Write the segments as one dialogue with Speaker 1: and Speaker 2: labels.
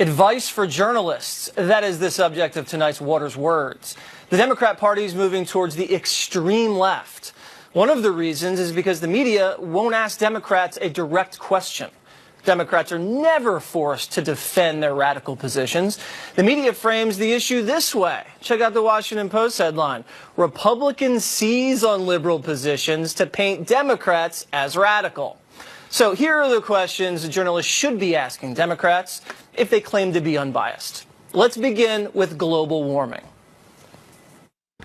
Speaker 1: Advice for journalists. That is the subject of tonight's Water's Words. The Democrat Party is moving towards the extreme left. One of the reasons is because the media won't ask Democrats a direct question. Democrats are never forced to defend their radical positions. The media frames the issue this way. Check out the Washington Post headline. Republicans seize on liberal positions to paint Democrats as radical. So here are the questions journalists should be asking Democrats if they claim to be unbiased. Let's begin with global warming.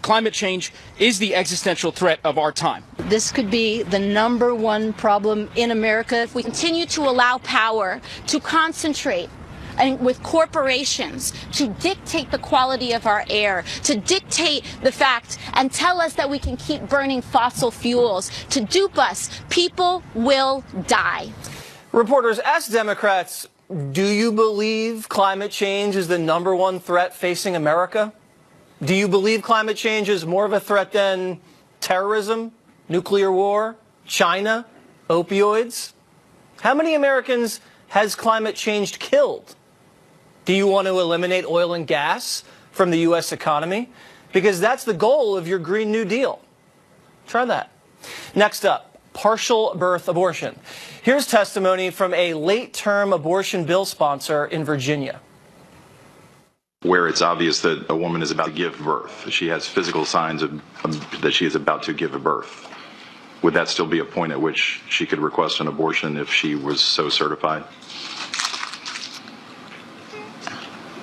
Speaker 2: Climate change is the existential threat of our time.
Speaker 3: This could be the #1 problem in America if we continue to allow power to concentrate and with corporations to dictate the quality of our air, to dictate the fact and tell us that we can keep burning fossil fuels, to dupe us. People will die.
Speaker 1: Reporters asked Democrats, do you believe climate change is the #1 threat facing America? Do you believe climate change is more of a threat than terrorism, nuclear war, China, opioids? How many Americans has climate change killed? Do you want to eliminate oil and gas from the U.S. economy? Because that's the goal of your Green New Deal. Try that. Next up, partial birth abortion. Here's testimony from a late-term abortion bill sponsor in Virginia.
Speaker 4: Where it's obvious that a woman is about to give birth. She has physical signs that she is about to give a birth. Would that still be a point at which she could request an abortion if she was so certified?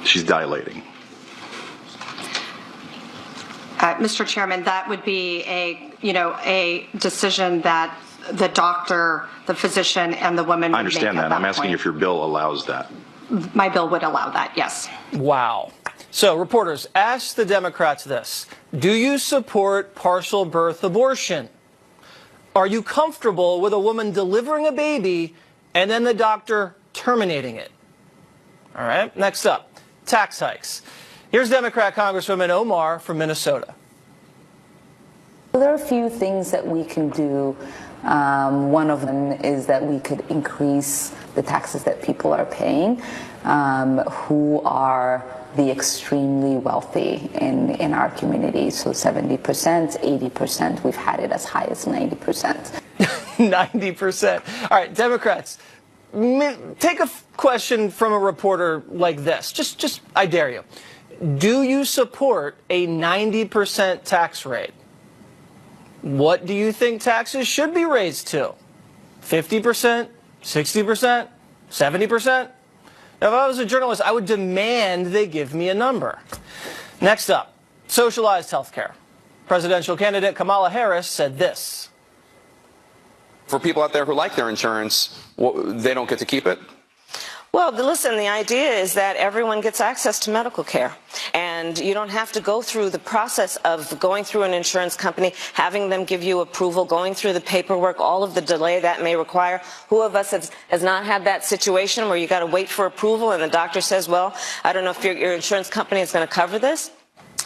Speaker 4: She's dilating.
Speaker 5: Mr. Chairman, that would be a decision that the doctor, the physician, and the woman would make.
Speaker 4: I understand that. I'm asking if your bill allows that.
Speaker 5: My bill would allow that, yes.
Speaker 1: Wow. So reporters ask the Democrats this. Do you support partial birth abortion? Are you comfortable with a woman delivering a baby and then the doctor terminating it? All right. Next up, tax hikes. Here's Democrat Congresswoman Omar from Minnesota.
Speaker 6: There are a few things that we can do. One of them is that we could increase the taxes that people are paying who are the extremely wealthy in our community. So 70%, 80%. We've had it as high as 90%.
Speaker 1: 90%. All right, Democrats, take a question from a reporter like this. Just, I dare you. Do you support a 90% tax rate? What do you think taxes should be raised to? 50%? 60%? 70%? Now, if I was a journalist, I would demand they give me a number. Next up, socialized health care. Presidential candidate Kamala Harris said this.
Speaker 7: For people out there who like their insurance, they don't get to keep it?
Speaker 8: Well, listen, the idea is that everyone gets access to medical care, and you don't have to go through the process of going through an insurance company, having them give you approval, going through the paperwork, all of the delay that may require. Who of us has not had that situation where you got to wait for approval and the doctor says, well, I don't know if your insurance company is going to cover this?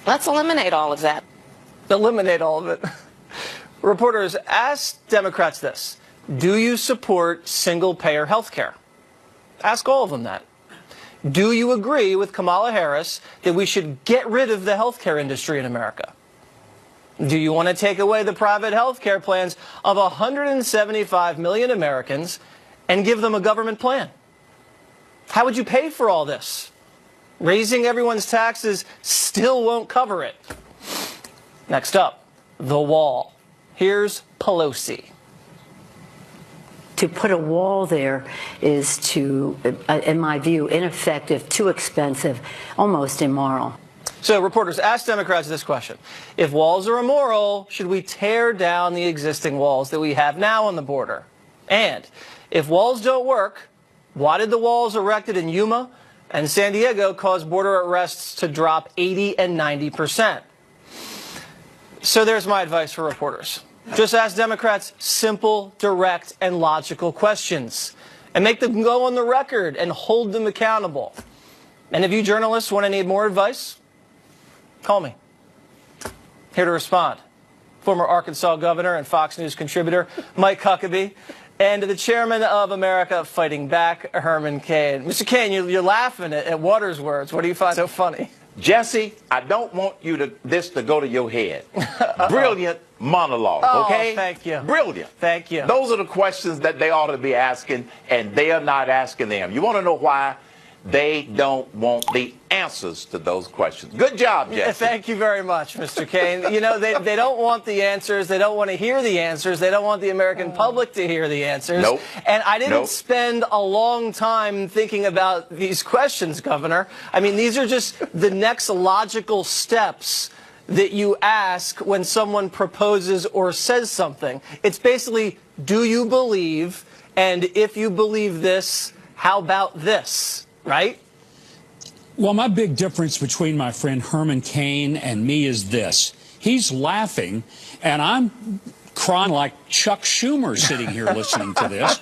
Speaker 8: Let's eliminate all of that.
Speaker 1: Eliminate all of it. Reporters ask Democrats this. Do you support single-payer health care? Ask all of them that. Do you agree with Kamala Harris that we should get rid of the healthcare industry in America? Do you want to take away the private healthcare plans of 175 million Americans and give them a government plan? How would you pay for all this? Raising everyone's taxes still won't cover it. Next up, the wall. Here's Pelosi.
Speaker 9: To put a wall there is in my view, ineffective, too expensive, almost immoral.
Speaker 1: So reporters asked Democrats this question. If walls are immoral, should we tear down the existing walls that we have now on the border? And if walls don't work, why did the walls erected in Yuma and San Diego cause border arrests to drop 80 and 90%? So there's my advice for reporters. Just ask Democrats simple, direct, and logical questions and make them go on the record and hold them accountable. And if you journalists want to need more advice, call me. Here to respond, former Arkansas governor and Fox News contributor Mike Huckabee. and to the chairman of America Fighting Back, Herman Cain. Mr. Cain, you're laughing at Waters' words. What do you find so funny?
Speaker 10: Jesse, I don't want this to go to your head. Brilliant monologue, okay?
Speaker 1: Oh, thank you.
Speaker 10: Brilliant.
Speaker 1: Thank you.
Speaker 10: Those are the questions that they ought to be asking, and they are not asking them. You want to know why? They don't want the answers to those questions. Good job, Jesse.
Speaker 1: Thank you very much, Mr. Cain. You know, they don't want the answers. They don't want to hear the answers. They don't want the American public to hear the answers.
Speaker 10: Nope.
Speaker 1: And I didn't
Speaker 10: Nope.
Speaker 1: spend a long time thinking about these questions, Governor. I mean, these are just the next logical steps that you ask when someone proposes or says something. It's basically, do you believe? And if you believe this, how about this? Right?
Speaker 11: Well, my big difference between my friend Herman Cain and me is this. He's laughing, and I'm crying like Chuck Schumer sitting here listening to this,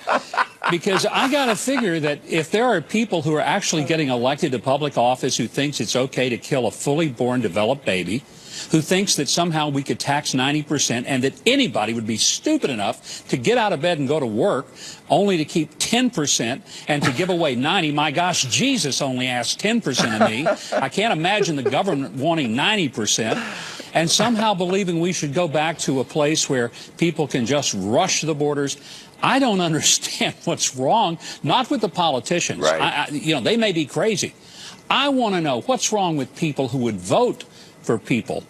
Speaker 11: because I got to figure that if there are people who are actually getting elected to public office who thinks it's okay to kill a fully born, developed baby, who thinks that somehow we could tax 90% and that anybody would be stupid enough to get out of bed and go to work only to keep 10% and to give away 90. My gosh, Jesus only asked 10% of me. I can't imagine the government wanting 90%. And somehow believing we should go back to a place where people can just rush the borders. I don't understand what's wrong, not with the politicians.
Speaker 10: Right.
Speaker 11: You know, they may be crazy. I want to know what's wrong with people who would vote for people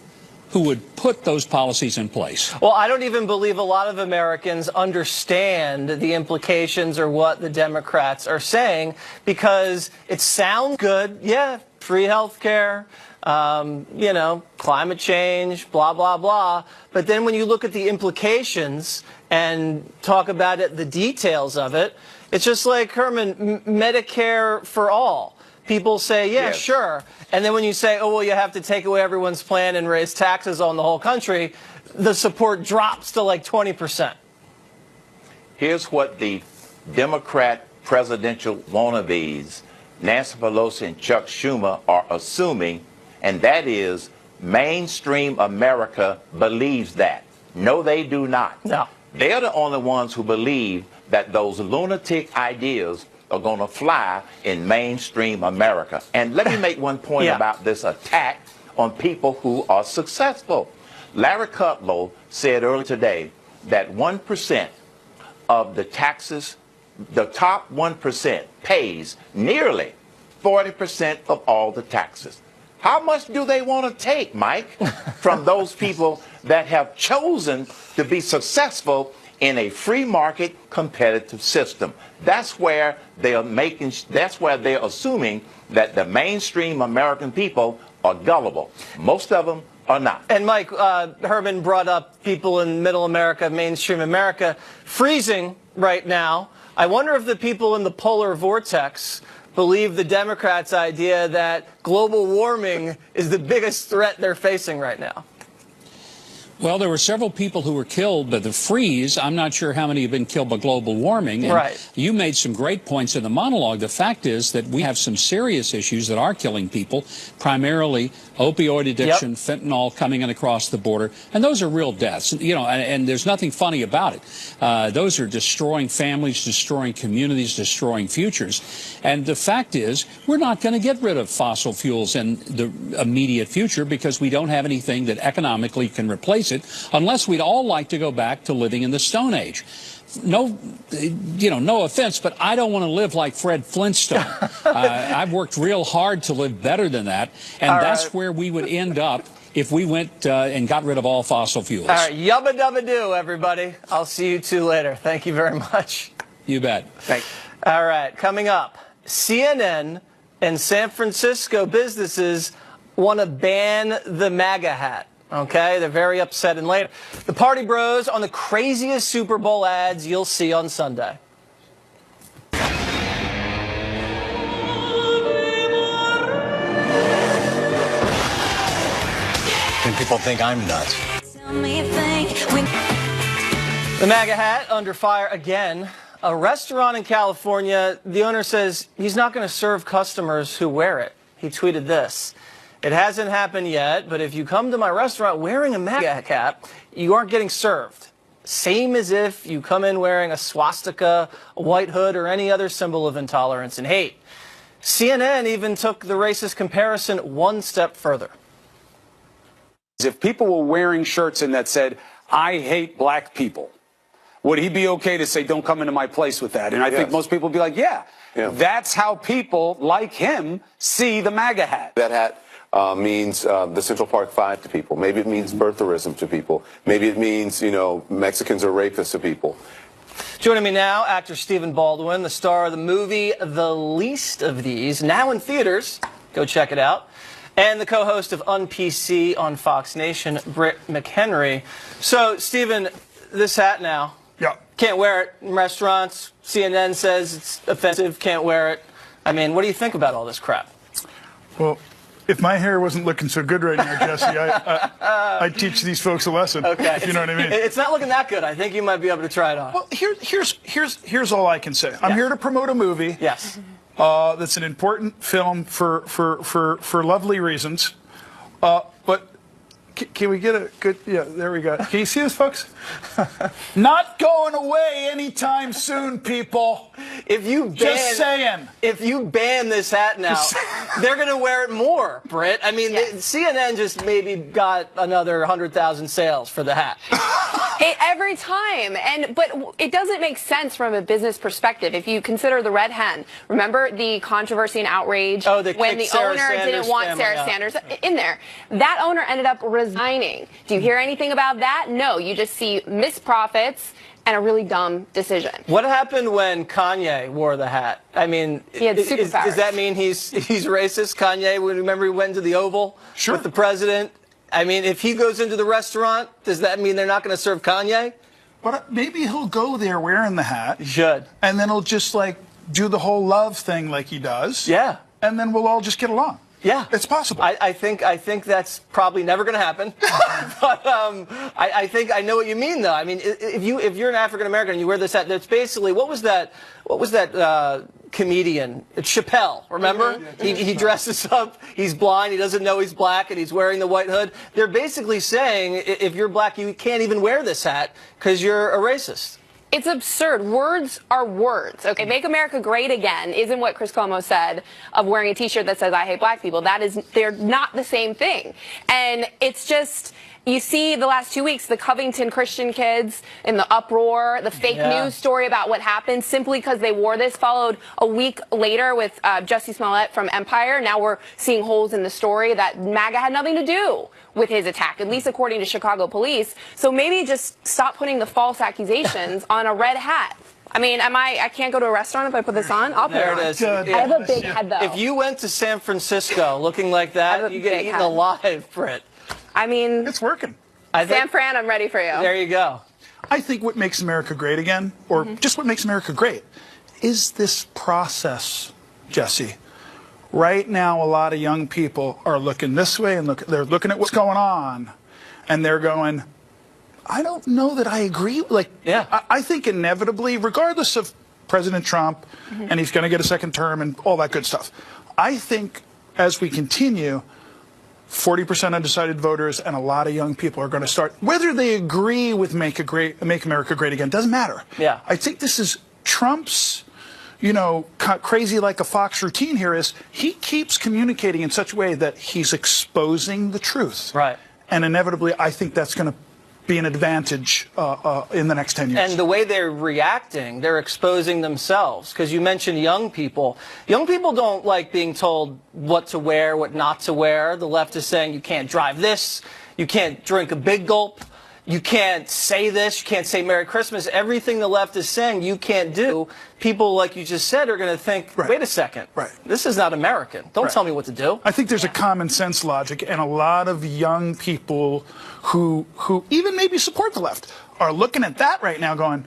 Speaker 11: who would put those policies in place.
Speaker 1: Well, I don't even believe a lot of Americans understand the implications or what the Democrats are saying, because it sounds good. Yeah, free health care, you know, climate change, blah, blah, blah. But then when you look at the implications and talk about it, the details of it, it's just like, Herman, Medicare for all. People say, yeah,
Speaker 10: Yes.
Speaker 1: sure. And then when you say, oh, well, you have to take away everyone's plan and raise taxes on the whole country, the support drops to like 20%.
Speaker 10: Here's what the Democrat presidential wannabes, Nancy Pelosi and Chuck Schumer, are assuming, and that is mainstream America believes that. No, they do not.
Speaker 1: No.
Speaker 10: They're the only ones who believe that those lunatic ideas are going to fly in mainstream America. And let me make one point about this attack on people who are successful. Larry Kudlow said earlier today that 1% of the taxes, the top 1% pays nearly 40% of all the taxes. How much do they want to take, Mike, from those people that have chosen to be successful in a free market competitive system? That's where they are that's where they're assuming that the mainstream American people are gullible. Most of them are not.
Speaker 1: And Mike, Herman brought up people in middle America, mainstream America, freezing right now. I wonder if the people in the polar vortex believe the Democrats' idea that global warming is the biggest threat they're facing right now.
Speaker 11: Well, there were several people who were killed by the freeze. I'm not sure how many have been killed by global warming. And
Speaker 1: right.
Speaker 11: You made some great points in the monologue. The fact is that we have some serious issues that are killing people, primarily opioid addiction, fentanyl coming in across the border, and those are real deaths. You know, and there's nothing funny about it. Those are destroying families, destroying communities, destroying futures. And the fact is, we're not going to get rid of fossil fuels in the immediate future because we don't have anything that economically can replace it, unless we'd all like to go back to living in the Stone Age. No, you know, no offense, but I don't want to live like Fred Flintstone. I've worked real hard to live better than that, and that's where we would end up if we went and got rid of all fossil fuels.
Speaker 1: All right, yubba dubba doo, everybody. I'll see you two later. Thank you very much.
Speaker 11: You bet.
Speaker 10: Thanks.
Speaker 1: All right, coming up, CNN and San Francisco businesses want to ban the MAGA hat. Okay, they're very upset. And later, the Party Bros on the craziest Super Bowl ads you'll see on Sunday.
Speaker 12: And people think I'm nuts.
Speaker 1: The MAGA hat under fire again. A restaurant in California, the owner says he's not going to serve customers who wear it. He tweeted this: "It hasn't happened yet, but if you come to my restaurant wearing a MAGA cap, you aren't getting served." same as if you come in wearing a swastika, a white hood, or any other symbol of intolerance and hate. CNN even took the racist comparison one step further.
Speaker 13: If people were wearing shirts in that said, "I hate black people," would he be okay to say, "Don't come into my place with that"? And I think most people would be like, yeah, that's how people like him see the MAGA hat.
Speaker 14: That hat means the Central Park Five to people. Maybe it means birtherism to people. Maybe it means, Mexicans are rapists to people.
Speaker 1: Joining me now, actor Stephen Baldwin, the star of the movie The Least of These, now in theaters. Go check it out. And the co-host of Un-PC on Fox Nation, Britt McHenry. So, Stephen, this hat now.
Speaker 15: Yeah.
Speaker 1: Can't wear it in restaurants. CNN says it's offensive. Can't wear it. I mean, what do you think about all this crap?
Speaker 15: Well, if my hair wasn't looking so good right now, Jesse, I'd teach these folks a lesson.
Speaker 1: Okay.
Speaker 15: If you know what I mean.
Speaker 1: It's not looking that good. I think you might be able to try it on.
Speaker 15: Well, here's all I can say. I'm here to promote a movie.
Speaker 1: Yes.
Speaker 15: That's an important film for lovely reasons. But can we get a good? Yeah, there we go. Can you see this, folks? Not going away anytime soon, people.
Speaker 1: If you
Speaker 15: just saying,
Speaker 1: if you ban this hat now, they're going to wear it more, Britt. I mean, CNN just maybe got another 100,000 sales for the hat.
Speaker 16: Every time, but it doesn't make sense from a business perspective. If you consider the red hen, remember the controversy and outrage when the owner didn't want Sarah Sanders in there. That owner ended up resigning. Do you hear anything about that? No, you just see missed profits and a really dumb decision.
Speaker 1: What happened when Kanye wore the hat? I mean,
Speaker 16: he had superpowers.
Speaker 1: Does that mean he's racist? Kanye, remember he went to the Oval with the president? I mean, if he goes into the restaurant, does that mean they're not going to serve Kanye?
Speaker 15: But maybe he'll go there wearing the hat.
Speaker 1: He should.
Speaker 15: And then he'll just do the whole love thing like he does.
Speaker 1: Yeah.
Speaker 15: And then we'll all just get along.
Speaker 1: Yeah,
Speaker 15: it's possible.
Speaker 1: I think that's probably never going to happen. But I think I know what you mean, though. I mean, if you're an African American and you wear this hat, that's basically what was that comedian Chappelle? Remember? He dresses up. He's blind. He doesn't know he's black, and he's wearing the white hood. They're basically saying if you're black, you can't even wear this hat because you're a racist.
Speaker 16: It's absurd. Words are words. Okay, Make America Great Again isn't what Chris Cuomo said of wearing a T-shirt that says I hate black people. They're not the same thing. And it's just, you see the last 2 weeks, the Covington Christian kids in the uproar, the fake news story about what happened simply because they wore this, followed a week later with Jussie Smollett from Empire. Now we're seeing holes in the story that MAGA had nothing to do with his attack, at least according to Chicago police. So maybe just stop putting the false accusations on a red hat. I mean, I can't go to a restaurant if I put this on? I'll put it on.
Speaker 1: There it is.
Speaker 16: I have a big head, though.
Speaker 1: If you went to San Francisco looking like that, you get eaten alive, Britt.
Speaker 16: I mean,
Speaker 15: it's working.
Speaker 16: San Fran, I'm ready for you.
Speaker 1: There you go.
Speaker 15: I think what makes America great again, or just what makes America great, is this process, Jesse. Right now, a lot of young people are looking this way and they're looking at what's going on, and they're going, I don't know that I agree. I think inevitably, regardless of President Trump, and he's going to get a second term and all that good stuff, I think as we continue, 40% undecided voters and a lot of young people are going to start, whether they agree with Make America Great Again, doesn't matter.
Speaker 1: Yeah.
Speaker 15: I think this is Trump's, crazy like a fox routine here is he keeps communicating in such a way that he's exposing the truth.
Speaker 1: Right.
Speaker 15: And inevitably, I think that's going to be an advantage in the next 10 years.
Speaker 1: And the way they're reacting, they're exposing themselves. Because you mentioned young people. Young people don't like being told what to wear, what not to wear. The left is saying you can't drive this, you can't drink a big gulp, you can't say this, you can't say Merry Christmas. Everything the left is saying you can't do. People, like you just said, are going to think, wait a second, this is not American. Don't tell me what to do.
Speaker 15: I think there's a common sense logic, and a lot of young people who even maybe support the left are looking at that right now going,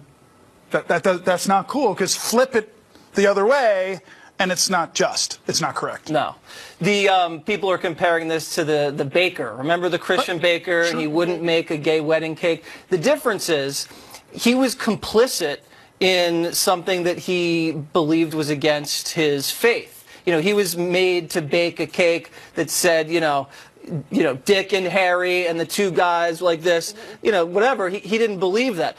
Speaker 15: that's not cool, because flip it the other way, and it's not just. It's not correct.
Speaker 1: No. The people are comparing this to the baker. Remember the Christian baker, and he wouldn't make a gay wedding cake? The difference is he was complicit in something that he believed was against his faith. He was made to bake a cake that said, Dick and Harry and the two guys like this, whatever. He didn't believe that.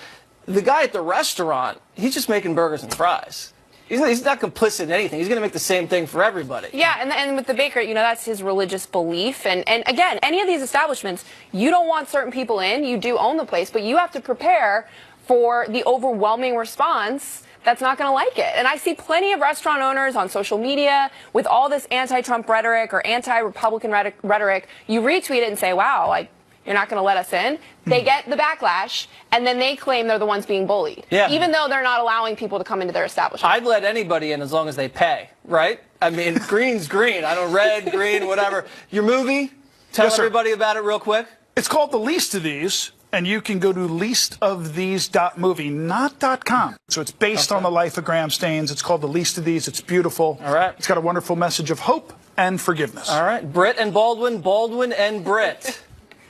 Speaker 1: The guy at the restaurant, he's just making burgers and fries. He's not complicit in anything. He's going to make the same thing for everybody.
Speaker 16: Yeah, and with the baker, that's his religious belief. And again, any of these establishments, you don't want certain people in. You do own the place, but you have to prepare for the overwhelming response that's not going to like it. And I see plenty of restaurant owners on social media with all this anti-Trump rhetoric or anti-Republican rhetoric. You retweet it and say, wow, you're not going to let us in. They get the backlash, and then they claim they're the ones being bullied, even though they're not allowing people to come into their establishment.
Speaker 1: I'd let anybody in as long as they pay, right? I mean, green's green. I don't red, green, whatever. Your movie, tell everybody about it real quick.
Speaker 15: It's called The Least of These, and you can go to leastofthese.movie, not .com. So it's based on the life of Graham Staines. It's called The Least of These. It's beautiful. All right. It's got a wonderful message of hope and forgiveness.
Speaker 1: All right. Britt and Baldwin, Baldwin and Britt.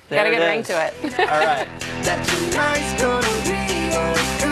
Speaker 16: Got a good ring to it.
Speaker 1: All right.
Speaker 17: That tonight's gonna be a good